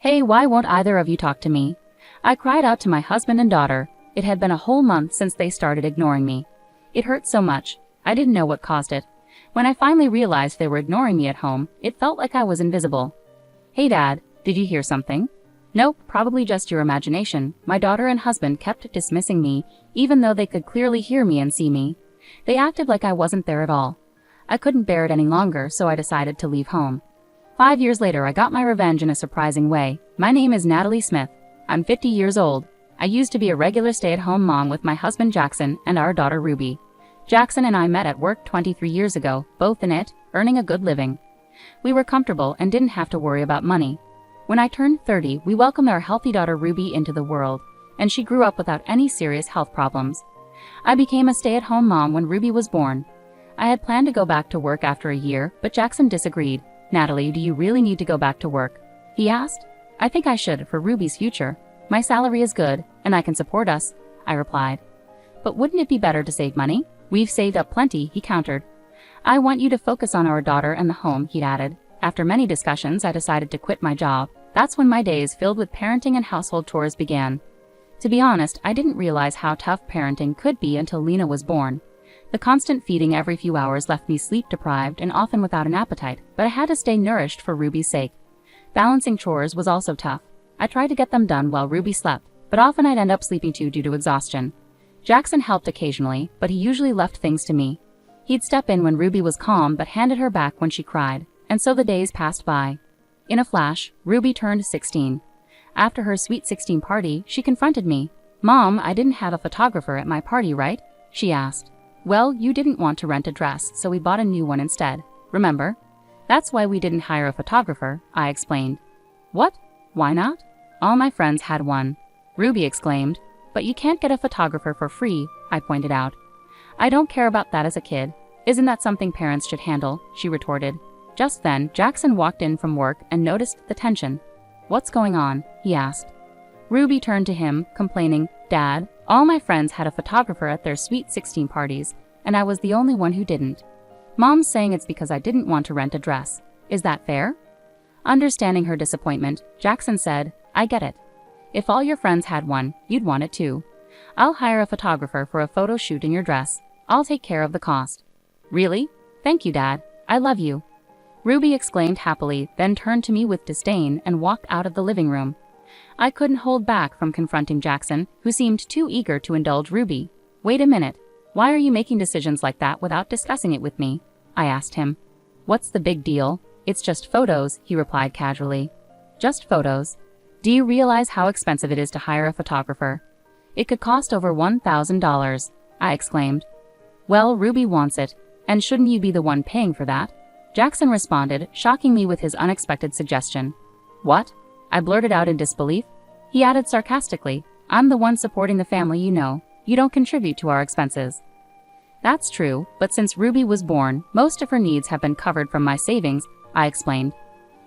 Hey, why won't either of you talk to me? I cried out to my husband and daughter. It had been a whole month since they started ignoring me. It hurt so much. I didn't know what caused it. When I finally realized they were ignoring me at home, it felt like I was invisible. Hey Dad, did you hear something? Nope, probably just your imagination. My daughter and husband kept dismissing me, even though they could clearly hear me and see me. They acted like I wasn't there at all. I couldn't bear it any longer, so I decided to leave home. 5 years later, I got my revenge in a surprising way. My name is Natalie Smith. I'm 50 years old. I used to be a regular stay-at-home mom with my husband Jackson and our daughter Ruby. Jackson and I met at work 23 years ago, both in it, earning a good living. We were comfortable and didn't have to worry about money. When I turned 30, we welcomed our healthy daughter Ruby into the world, and she grew up without any serious health problems. I became a stay-at-home mom when Ruby was born. I had planned to go back to work after a year, but Jackson disagreed. Natalie, do you really need to go back to work? He asked. I think I should for Ruby's future. My salary is good, and I can support us, I replied. But wouldn't it be better to save money? We've saved up plenty, he countered. I want you to focus on our daughter and the home, he added. After many discussions, I decided to quit my job. That's when my days filled with parenting and household chores began. To be honest, I didn't realize how tough parenting could be until Lena was born. The constant feeding every few hours left me sleep-deprived and often without an appetite, but I had to stay nourished for Ruby's sake. Balancing chores was also tough. I tried to get them done while Ruby slept, but often I'd end up sleeping too due to exhaustion. Jackson helped occasionally, but he usually left things to me. He'd step in when Ruby was calm but handed her back when she cried, and so the days passed by. In a flash, Ruby turned 16. After her sweet 16 party, she confronted me. Mom, I didn't have a photographer at my party, right? She asked. Well, you didn't want to rent a dress, so we bought a new one instead. Remember? That's why we didn't hire a photographer, I explained. What? Why not? All my friends had one. Ruby exclaimed. But you can't get a photographer for free, I pointed out. I don't care about that as a kid. Isn't that something parents should handle? She retorted. Just then, Jackson walked in from work and noticed the tension. What's going on? He asked. Ruby turned to him, complaining, Dad, all my friends had a photographer at their sweet 16 parties, and I was the only one who didn't. Mom's saying it's because I didn't want to rent a dress. Is that fair? Understanding her disappointment, Jackson said, I get it. If all your friends had one, you'd want it too. I'll hire a photographer for a photo shoot in your dress. I'll take care of the cost. Really? Thank you, Dad. I love you. Ruby exclaimed happily, then turned to me with disdain and walked out of the living room. I couldn't hold back from confronting Jackson, who seemed too eager to indulge Ruby. Wait a minute. Why are you making decisions like that without discussing it with me? I asked him. What's the big deal? It's just photos, he replied casually. Just photos. Do you realize how expensive it is to hire a photographer? It could cost over $1,000, I exclaimed. Well, Ruby wants it, and shouldn't you be the one paying for that? Jackson responded, shocking me with his unexpected suggestion. What? I blurted out in disbelief. He added sarcastically, I'm the one supporting the family, you know. You don't contribute to our expenses. That's true, but since Ruby was born, most of her needs have been covered from my savings, I explained.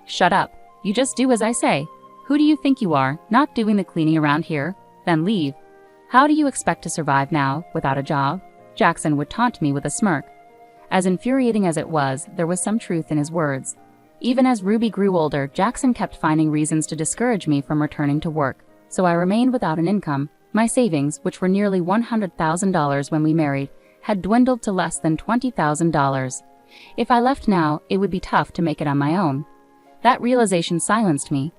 Shut up. You just do as I say. Who do you think you are, not doing the cleaning around here? Then leave. How do you expect to survive now, without a job? Jackson would taunt me with a smirk. As infuriating as it was, there was some truth in his words. Even as Ruby grew older, Jackson kept finding reasons to discourage me from returning to work, so I remained without an income. My savings, which were nearly $100,000 when we married, had dwindled to less than $20,000. If I left now, it would be tough to make it on my own. That realization silenced me.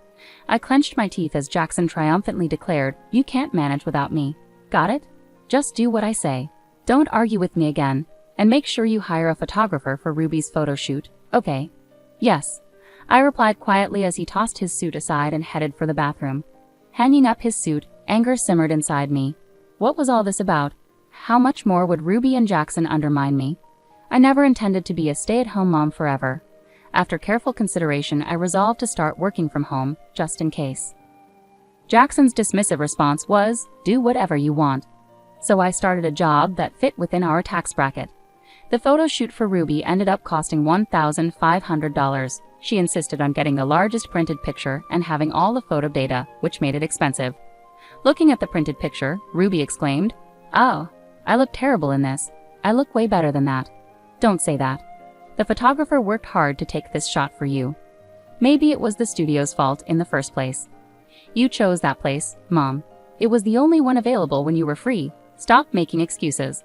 I clenched my teeth as Jackson triumphantly declared, You can't manage without me. Got it? Just do what I say. Don't argue with me again, and make sure you hire a photographer for Ruby's photo shoot, okay? Yes, I replied quietly as he tossed his suit aside and headed for the bathroom. Hanging up his suit, anger simmered inside me. What was all this about? How much more would Ruby and Jackson undermine me? I never intended to be a stay-at-home mom forever. After careful consideration, I resolved to start working from home, just in case. Jackson's dismissive response was, do whatever you want. So I started a job that fit within our tax bracket. The photo shoot for Ruby ended up costing $1,500. She insisted on getting the largest printed picture and having all the photo data, which made it expensive. Looking at the printed picture, Ruby exclaimed, Oh, I look terrible in this. I look way better than that. Don't say that. The photographer worked hard to take this shot for you. Maybe it was the studio's fault in the first place. You chose that place, Mom. It was the only one available when you were free. Stop making excuses.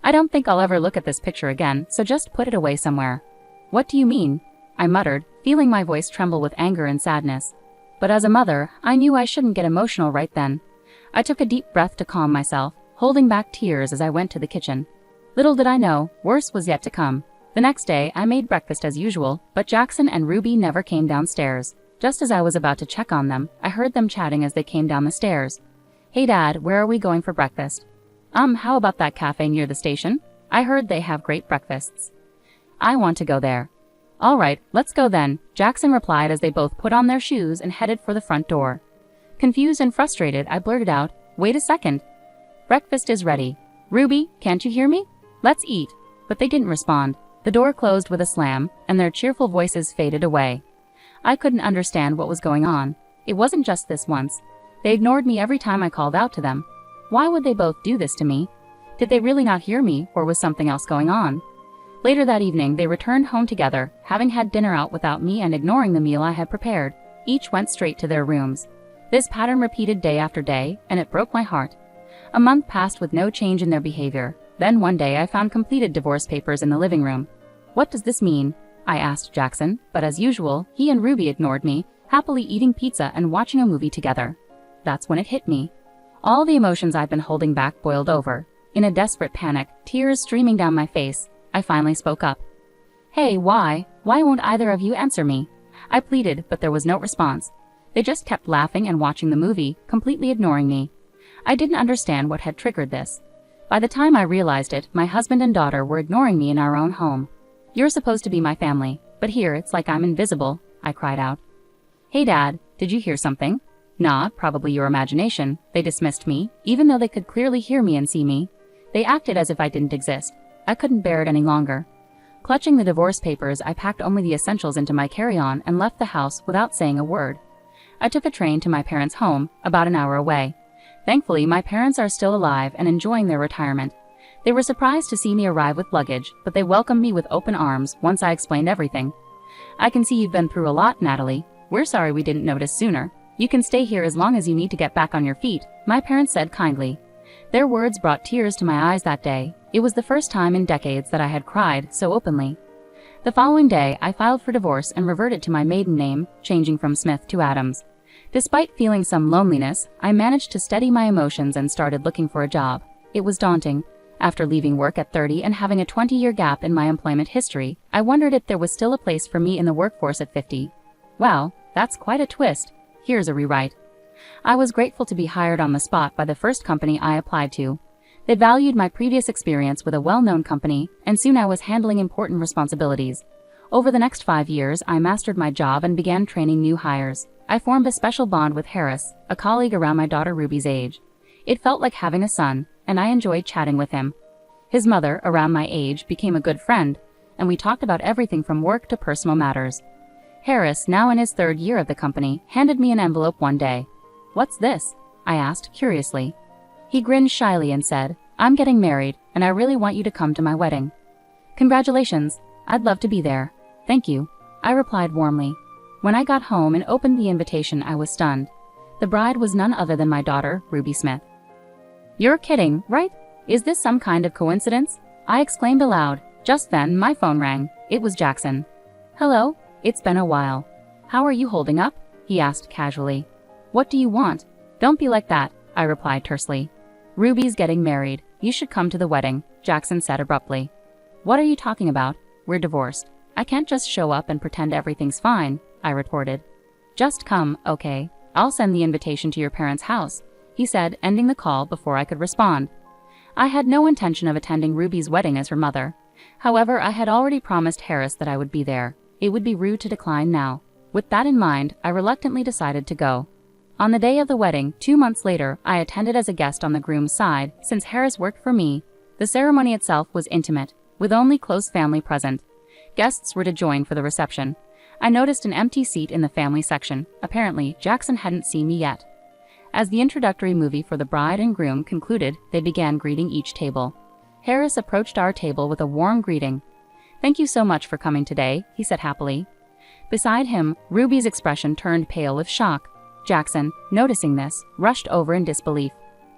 I don't think I'll ever look at this picture again, so just put it away somewhere. What do you mean? I muttered, feeling my voice tremble with anger and sadness. But as a mother, I knew I shouldn't get emotional right then. I took a deep breath to calm myself, holding back tears as I went to the kitchen. Little did I know, worse was yet to come. The next day, I made breakfast as usual, but Jackson and Ruby never came downstairs. Just as I was about to check on them, I heard them chatting as they came down the stairs. Hey Dad, where are we going for breakfast? How about that cafe near the station? I heard they have great breakfasts. I want to go there. All right, let's go then, Jackson replied as they both put on their shoes and headed for the front door. Confused and frustrated, I blurted out, wait a second. Breakfast is ready. Ruby, can't you hear me? Let's eat. But they didn't respond. The door closed with a slam, and their cheerful voices faded away. I couldn't understand what was going on. It wasn't just this once. They ignored me every time I called out to them. Why would they both do this to me? Did they really not hear me, or was something else going on? Later that evening, they returned home together, having had dinner out without me and ignoring the meal I had prepared. Each went straight to their rooms. This pattern repeated day after day, and it broke my heart. A month passed with no change in their behavior. Then one day I found completed divorce papers in the living room. What does this mean? I asked Jackson, but as usual, he and Ruby ignored me, happily eating pizza and watching a movie together. That's when it hit me. All the emotions I'd been holding back boiled over. In a desperate panic, tears streaming down my face, I finally spoke up. Hey, why won't either of you answer me? I pleaded, but there was no response. They just kept laughing and watching the movie, completely ignoring me. I didn't understand what had triggered this. By the time I realized it, my husband and daughter were ignoring me in our own home. You're supposed to be my family, but here it's like I'm invisible, I cried out. Hey Dad, did you hear something? Nah, probably your imagination. They dismissed me, even though they could clearly hear me and see me. They acted as if I didn't exist. I couldn't bear it any longer. Clutching the divorce papers, I packed only the essentials into my carry-on and left the house without saying a word. I took a train to my parents' home, about an hour away. Thankfully, my parents are still alive and enjoying their retirement. They were surprised to see me arrive with luggage, but they welcomed me with open arms once I explained everything. I can see you've been through a lot, Natalie. We're sorry we didn't notice sooner. You can stay here as long as you need to get back on your feet, my parents said kindly. Their words brought tears to my eyes that day. It was the first time in decades that I had cried so openly. The following day, I filed for divorce and reverted to my maiden name, changing from Smith to Adams. Despite feeling some loneliness, I managed to steady my emotions and started looking for a job. It was daunting. After leaving work at 30 and having a 20-year gap in my employment history, I wondered if there was still a place for me in the workforce at 50. Wow, that's quite a twist. Here's a rewrite. I was grateful to be hired on the spot by the first company I applied to. They valued my previous experience with a well-known company, and soon I was handling important responsibilities. Over the next 5 years, I mastered my job and began training new hires. I formed a special bond with Harris, a colleague around my daughter Ruby's age. It felt like having a son, and I enjoyed chatting with him. His mother, around my age, became a good friend, and we talked about everything from work to personal matters. Harris, now in his 3rd year at the company, handed me an envelope one day. What's this? I asked curiously. He grinned shyly and said, I'm getting married, and I really want you to come to my wedding. Congratulations. I'd love to be there. Thank you, I replied warmly. When I got home and opened the invitation, I was stunned. The bride was none other than my daughter, Ruby Smith. You're kidding, right? Is this some kind of coincidence? I exclaimed aloud. Just then, my phone rang. It was Jackson. Hello? It's been a while. How are you holding up? He asked casually. What do you want? Don't be like that, I replied tersely. Ruby's getting married. You should come to the wedding, Jackson said abruptly. What are you talking about? We're divorced. I can't just show up and pretend everything's fine, I retorted. Just come, okay? I'll send the invitation to your parents' house, he said, ending the call before I could respond. I had no intention of attending Ruby's wedding as her mother. However, I had already promised Harris that I would be there. It would be rude to decline now. With that in mind, I reluctantly decided to go. On the day of the wedding, 2 months later, I attended as a guest on the groom's side, since Harris worked for me. The ceremony itself was intimate, with only close family present. Guests were to join for the reception. I noticed an empty seat in the family section. Apparently, Jackson hadn't seen me yet. As the introductory movie for the bride and groom concluded, they began greeting each table. Harris approached our table with a warm greeting. Thank you so much for coming today, he said happily. Beside him, Ruby's expression turned pale with shock. Jackson, noticing this, rushed over in disbelief.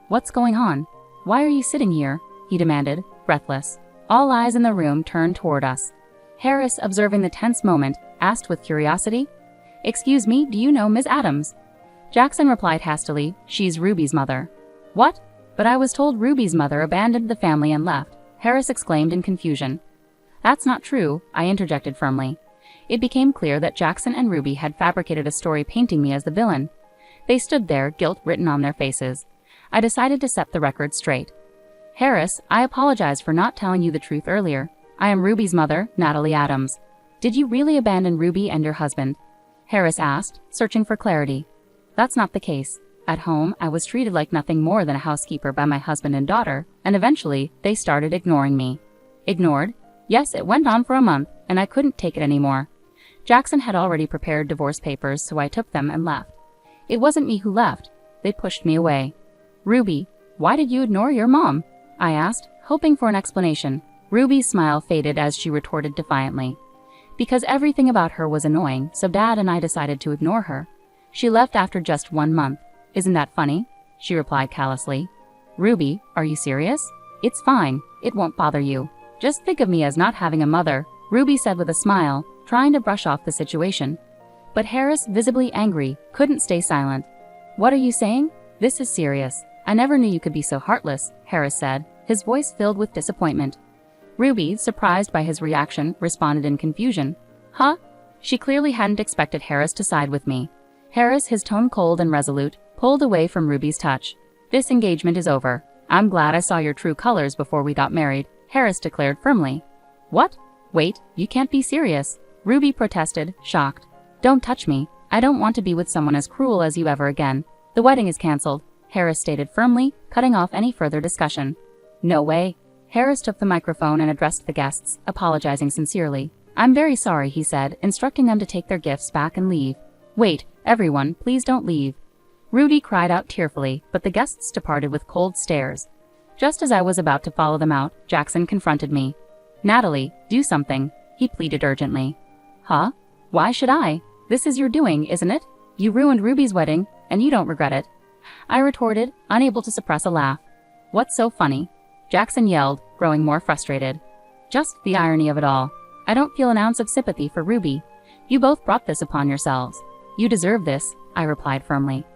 "What's going on? Why are you sitting here?" he demanded, breathless. All eyes in the room turned toward us. Harris, observing the tense moment, asked with curiosity, "Excuse me, do you know Ms. Adams?" Jackson replied hastily, "She's Ruby's mother." "What? But I was told Ruby's mother abandoned the family and left," Harris exclaimed in confusion. "That's not true," I interjected firmly. It became clear that Jackson and Ruby had fabricated a story painting me as the villain. They stood there, guilt written on their faces. I decided to set the record straight. "Harris, I apologize for not telling you the truth earlier. I am Ruby's mother, Natalie Adams." "Did you really abandon Ruby and your husband?" Harris asked, searching for clarity. "That's not the case. At home, I was treated like nothing more than a housekeeper by my husband and daughter, and eventually, they started ignoring me." "Ignored?" "Yes, it went on for a month, and I couldn't take it anymore." Jackson had already prepared divorce papers, so I took them and left. It wasn't me who left. They pushed me away. "Ruby, why did you ignore your mom?" I asked, hoping for an explanation. Ruby's smile faded as she retorted defiantly. "Because everything about her was annoying, so Dad and I decided to ignore her. She left after just 1 month. Isn't that funny?" she replied callously. "Ruby, are you serious? It's fine. It won't bother you. Just think of me as not having a mother," Ruby said with a smile, trying to brush off the situation. But Harris, visibly angry, couldn't stay silent. "What are you saying? This is serious. I never knew you could be so heartless," Harris said, his voice filled with disappointment. Ruby, surprised by his reaction, responded in confusion. "Huh?" She clearly hadn't expected Harris to side with me. Harris, his tone cold and resolute, pulled away from Ruby's touch. "This engagement is over. I'm glad I saw your true colors before we got married," Harris declared firmly. "What? Wait, you can't be serious," Ruby protested, shocked. "Don't touch me. I don't want to be with someone as cruel as you ever again. The wedding is canceled," Harris stated firmly, cutting off any further discussion. "No way." Harris took the microphone and addressed the guests, apologizing sincerely. "I'm very sorry," he said, instructing them to take their gifts back and leave. "Wait, everyone, please don't leave." Ruby cried out tearfully, but the guests departed with cold stares. Just as I was about to follow them out, Jackson confronted me. "Natalie, do something," he pleaded urgently. "Huh? Why should I? This is your doing, isn't it? You ruined Ruby's wedding, and you don't regret it," I retorted, unable to suppress a laugh. "What's so funny?" Jackson yelled, growing more frustrated. "Just the irony of it all. I don't feel an ounce of sympathy for Ruby. You both brought this upon yourselves. You deserve this," I replied firmly.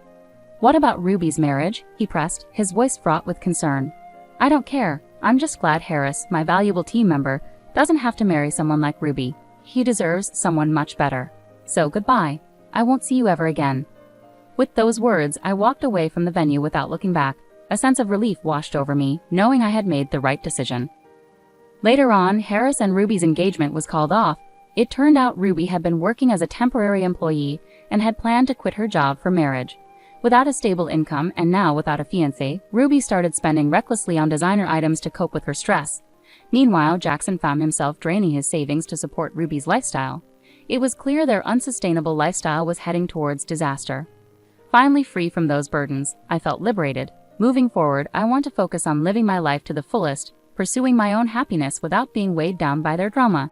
"What about Ruby's marriage?" he pressed, his voice fraught with concern. "I don't care. I'm just glad Harris, my valuable team member, doesn't have to marry someone like Ruby. He deserves someone much better. So goodbye. I won't see you ever again." With those words, I walked away from the venue without looking back. A sense of relief washed over me, knowing I had made the right decision. Later on, Harris and Ruby's engagement was called off. It turned out Ruby had been working as a temporary employee and had planned to quit her job for marriage. Without a stable income and now without a fiancé, Ruby started spending recklessly on designer items to cope with her stress. Meanwhile, Jackson found himself draining his savings to support Ruby's lifestyle. It was clear their unsustainable lifestyle was heading towards disaster. Finally free from those burdens, I felt liberated. Moving forward, I want to focus on living my life to the fullest, pursuing my own happiness without being weighed down by their drama.